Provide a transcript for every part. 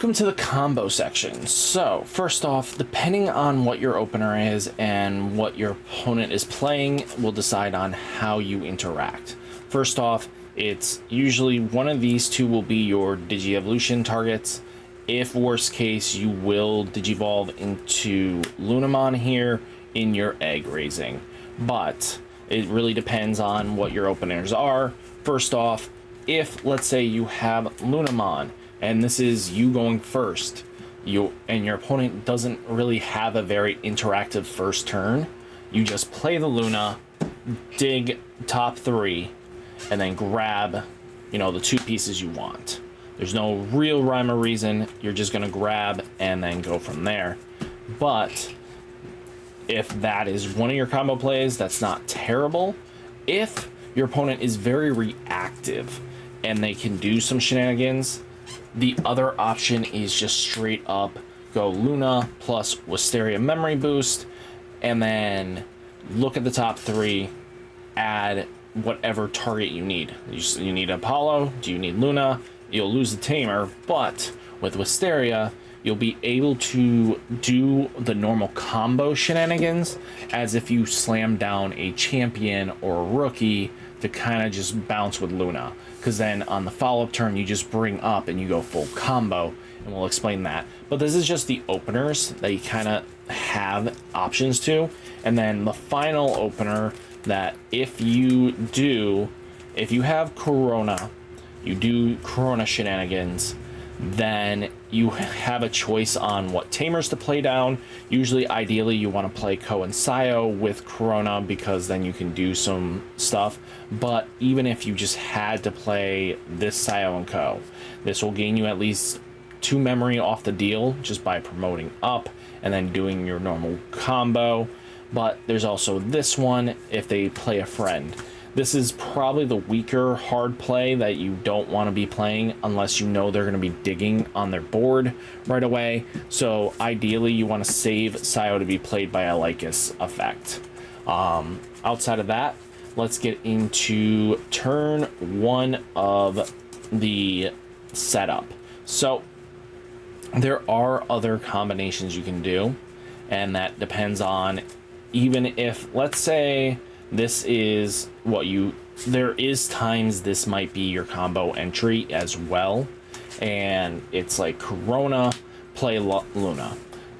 Welcome to the combo section. So, first off, depending on what your opener is and what your opponent is playing will decide on how you interact. First off, it's usually one of these two will be your Digi-Evolution targets. If worst case, you will Digivolve into Lunamon here in your egg raising. But it really depends on what your openers are. First off, if let's say you have Lunamon, and this is you going first, and your opponent doesn't really have a very interactive first turn, you just play the Luna, dig top 3, and then grab, the 2 pieces you want. There's no real rhyme or reason. You're just gonna grab and then go from there. But if that is one of your combo plays, that's not terrible. If your opponent is very reactive and they can do some shenanigans, the other option is just straight up go Luna plus Wisteria Memory Boost, and then look at the top 3, add whatever target you need. You need Apollo, do you need Luna? You'll lose the Tamer, but with Wisteria, you'll be able to do the normal combo shenanigans as if you slam down a champion or a rookie to kind of just bounce with Luna. Because then on the follow-up turn, you just bring up and you go full combo, and we'll explain that. But this is just the openers that you kind of have options to. And then the final opener that if you have Corona, you do Corona shenanigans, then you have a choice on what Tamers to play down. Usually, ideally, you want to play Ko and Sayo with Corona because then you can do some stuff. But even if you just had to play this Sayo and Ko, this will gain you at least 2 memory off the deal just by promoting up and then doing your normal combo. But there's also this one if they play a friend. This is probably the weaker hard play that you don't want to be playing unless you know they're going to be digging on their board right away. So ideally you want to save Sayo to be played by a Lycus effect. Outside of that, let's get into turn 1 of the setup. So there are other combinations you can do, and that depends on, even if, let's say, this is there is times this might be your combo entry as well, and it's like Corona, play Luna.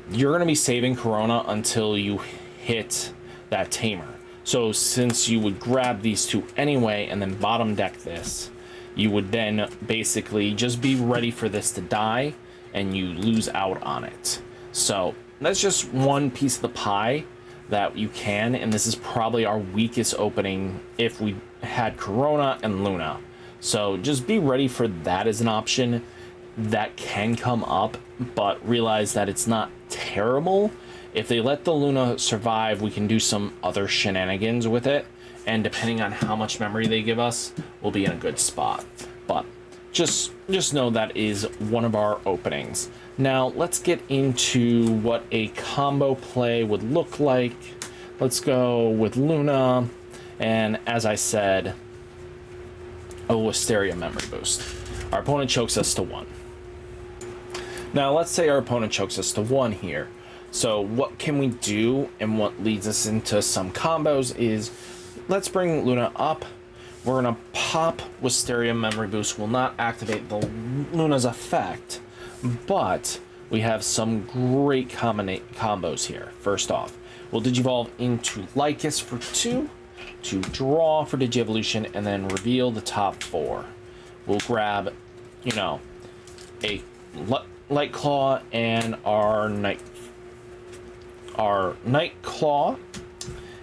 You're gonna be saving Corona until you hit that Tamer. So since you would grab these 2 anyway and then bottom deck this, you would then basically just be ready for this to die and you lose out on it. So that's just one piece of the pie that you can, and this is probably our weakest opening if we had Corona and Luna. So just be ready for that as an option that can come up, but realize that it's not terrible. If they let the Luna survive, we can do some other shenanigans with it, and depending on how much memory they give us, we'll be in a good spot. But just know that is one of our openings. Now let's get into what a combo play would look like. Let's go with Luna, and as I said, a Wisteria Memory Boost. Our opponent chokes us to 1. Now let's say our opponent chokes us to 1 here. So what can we do, and what leads us into some combos is, let's bring Luna up. We're gonna pop Wisteria Memory Boost. Will not activate the Luna's effect, but we have some great combos here. First off, we'll Digivolve into Lycus for 2, to draw for Digi-Evolution, and then reveal the top 4. We'll grab, a Light Claw and our Night Claw,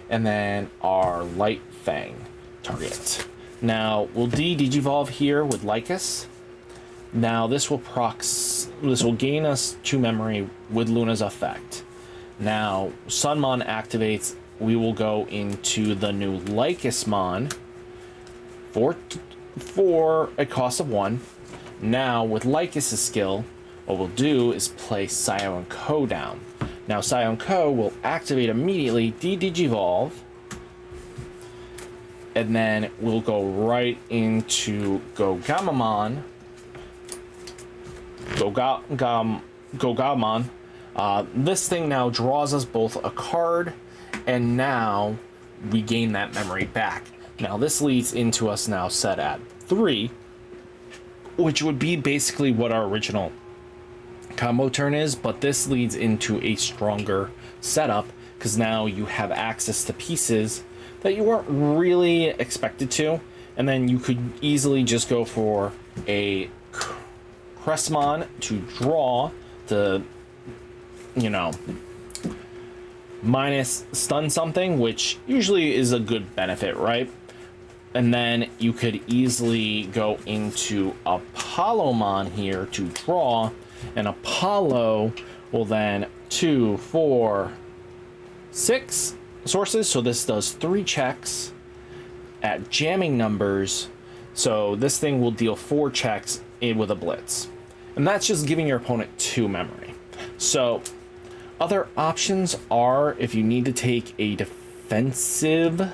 and then our Light Fang target. Now we'll Digivolve here with Lycus. Now this will gain us 2 memory with Luna's effect. Now Sunmon activates, we will go into the new Lycusmon for a cost of 1. Now with Lycus's skill, what we'll do is play Sayo and Ko down. Now Sayo and Ko will activate immediately, Digivolve, and then we'll go right into Go Gamamon Gogamon. This thing now draws us both a card, and now we gain that memory back. Now this leads into us now set at 3, which would be basically what our original combo turn is, but this leads into a stronger setup because now you have access to pieces that you weren't really expected to, and then you could easily just go for a Crestmon to draw to, you know, minus stun something, which usually is a good benefit, right? And then you could easily go into Apollomon here to draw, and Apollo will then 2, 4, 6 sources. So this does 3 checks at jamming numbers. So this thing will deal 4 checks with a blitz. And that's just giving your opponent 2 memory. So other options are if you need to take a defensive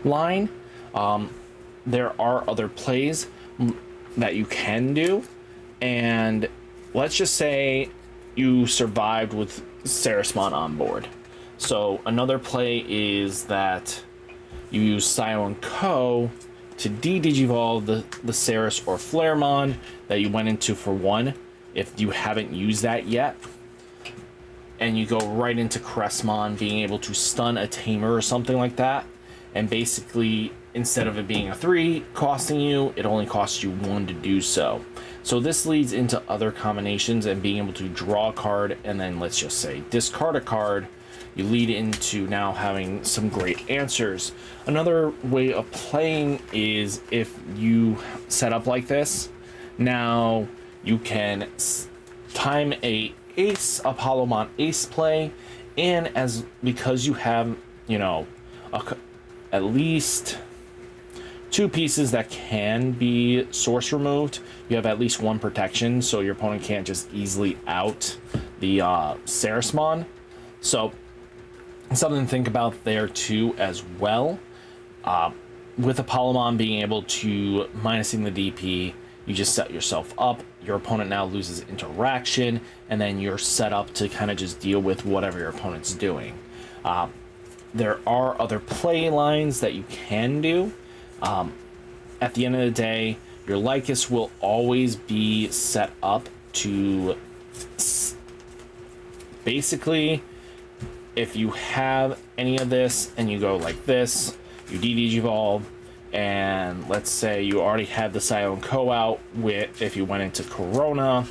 line, there are other plays that you can do. And let's just say you survived with Sarismon on board. So another play is that you use Scion Co to de-digivolve the Saris or Flaremon that you went into for 1 if you haven't used that yet. And you go right into Crestmon being able to stun a Tamer or something like that. And basically, instead of it being a 3 costing you, it only costs you 1 to do so. So this leads into other combinations and being able to draw a card and then, let's just say, discard a card. You lead into now having some great answers. Another way of playing is if you set up like this, now you can time a ace Apollomon ace play, and because you have, you know, at least 2 pieces that can be source removed, you have at least 1 protection, so your opponent can't just easily out the Sarismon. So something to think about there too as well. With Apollomon being able to minusing the DP, you just set yourself up. Your opponent now loses interaction, and then you're set up to kind of just deal with whatever your opponent's doing. There are other play lines that you can do. At the end of the day, your Lycus will always be set up to basically, if you have any of this and you go like this, you de-digivolve, and let's say you already had the Scion Co out with, if you went into Corona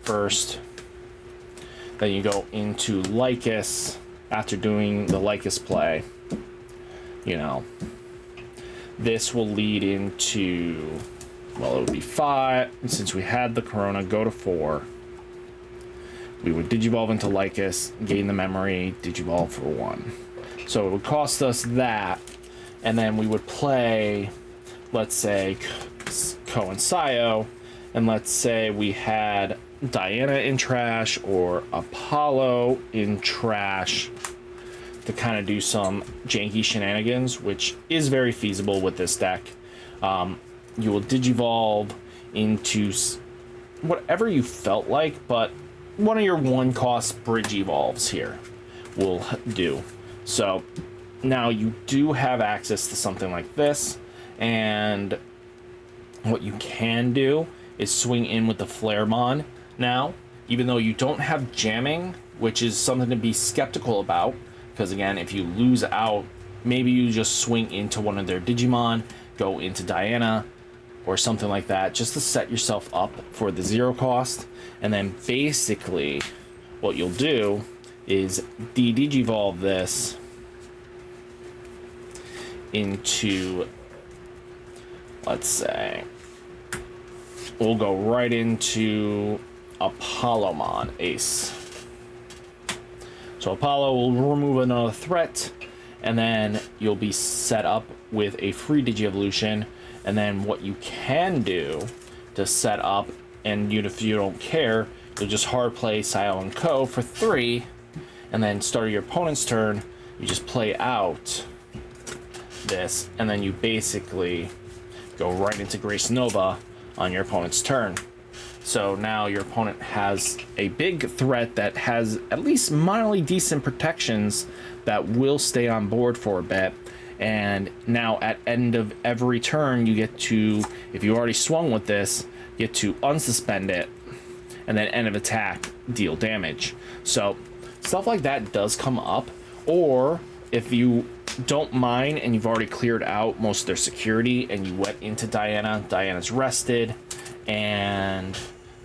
first, then you go into Lycus after doing the Lycus play, you know, this will lead into, well, it would be 5, since we had the Corona, go to 4. We would digivolve into Lycus, gain the memory, digivolve for 1. So it would cost us that, and then we would play, let's say, Co and Sio, and let's say we had Diana in trash or Apollo in trash to kind of do some janky shenanigans, which is very feasible with this deck. You will digivolve into whatever you felt like, but one of your 1-cost bridge evolves here will do. So now you do have access to something like this, and what you can do is swing in with the Flaremon now, even though you don't have jamming, which is something to be skeptical about, because again, if you lose out, maybe you just swing into one of their Digimon, go into Diana or something like that, just to set yourself up for the 0 cost. And then basically what you'll do is de-digivolve this into, let's say, we'll go right into Apollomon Ace. So Apollo will remove another threat, and then you'll be set up with a free Digievolution. And then what you can do to set up, and if you don't care, you'll just hard play Scion Co for 3, and then start your opponent's turn, you just play out this, and then you basically go right into Grace Nova on your opponent's turn. So now your opponent has a big threat that has at least mildly decent protections that will stay on board for a bit. And now at end of every turn, you get to, if you already swung with this, get to unsuspend it, and then end of attack, deal damage. So stuff like that does come up. Or if you don't mind and you've already cleared out most of their security and you went into Diana, Diana's rested, and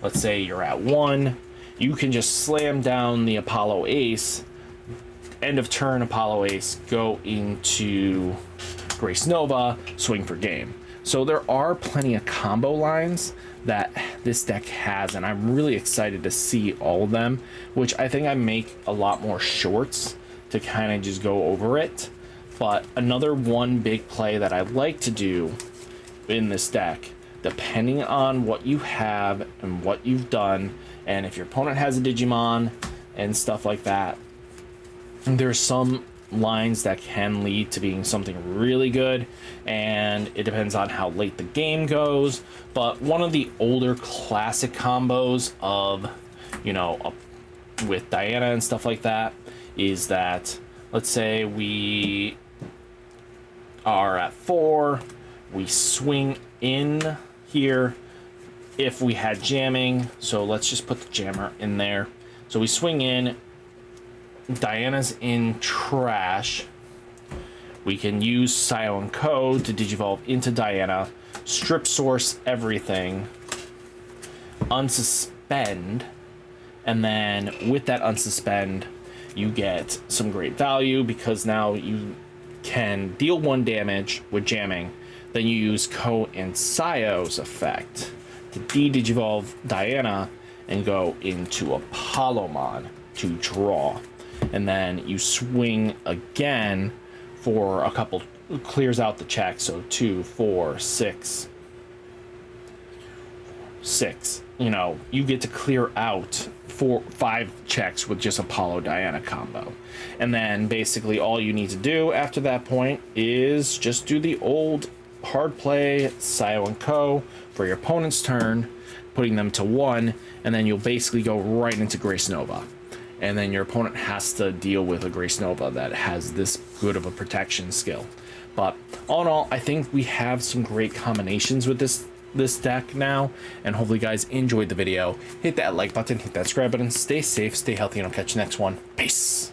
let's say you're at 1, you can just slam down the Apollo Ace, end of turn Apollo Ace, go into Grace Nova, swing for game. So there are plenty of combo lines that this deck has, and I'm really excited to see all of them, which I think I make a lot more shorts to kind of just go over it. But another one big play that I like to do in this deck, depending on what you have and what you've done, and if your opponent has a Digimon and stuff like that, there's some lines that can lead to being something really good, and it depends on how late the game goes. But one of the older classic combos of, you know, with Diana and stuff like that is that, let's say we are at 4, we swing in here if we had jamming, so let's just put the jammer in there. So we swing in, Diana's in trash, we can use Sio and Co to digivolve into Diana, strip source everything, unsuspend, and then with that unsuspend you get some great value because now you can deal 1 damage with jamming. Then you use Co and Sio's effect to de-digivolve Diana and go into Apollomon to draw. And then you swing again for a couple, clears out the check. So 2, 4, 6. You know, you get to clear out 4, 5 checks with just Apollo Diana combo. And then basically all you need to do after that point is just do the old hard play Sio and Co for your opponent's turn, putting them to 1, and then you'll basically go right into Grace Nova. And then your opponent has to deal with a Grace Nova that has this good of a protection skill. But all in all, I think we have some great combinations with this deck now, and hopefully you guys enjoyed the video. Hit that like button, hit that subscribe button, stay safe, stay healthy, and I'll catch you next one. Peace.